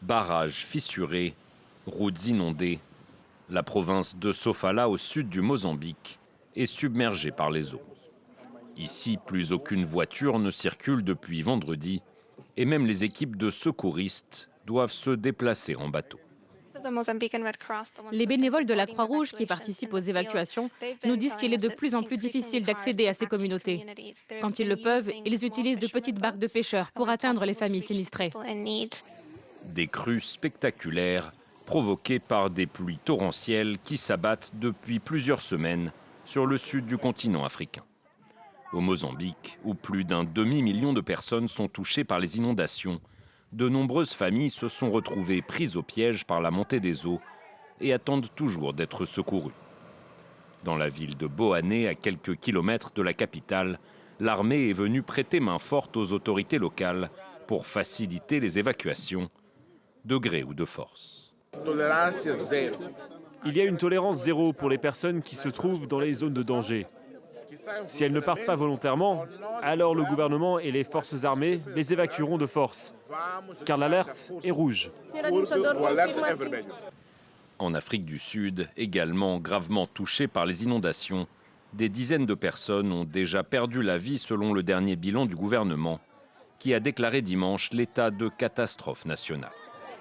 Barrages fissurés, routes inondées, la province de Sofala au sud du Mozambique est submergée par les eaux. Ici, plus aucune voiture ne circule depuis vendredi et même les équipes de secouristes doivent se déplacer en bateau. Les bénévoles de la Croix-Rouge qui participent aux évacuations nous disent qu'il est de plus en plus difficile d'accéder à ces communautés. Quand ils le peuvent, ils utilisent de petites barques de pêcheurs pour atteindre les familles sinistrées. Des crues spectaculaires provoquées par des pluies torrentielles qui s'abattent depuis plusieurs semaines sur le sud du continent africain. Au Mozambique, où plus d'un demi-million de personnes sont touchées par les inondations, de nombreuses familles se sont retrouvées prises au piège par la montée des eaux et attendent toujours d'être secourues. Dans la ville de Boané, à quelques kilomètres de la capitale, l'armée est venue prêter main forte aux autorités locales pour faciliter les évacuations, de gré ou de force. Il y a une tolérance zéro pour les personnes qui se trouvent dans les zones de danger. Si elles ne partent pas volontairement, alors le gouvernement et les forces armées les évacueront de force, car l'alerte est rouge. En Afrique du Sud, également gravement touchée par les inondations, des dizaines de personnes ont déjà perdu la vie selon le dernier bilan du gouvernement, qui a déclaré dimanche l'état de catastrophe nationale.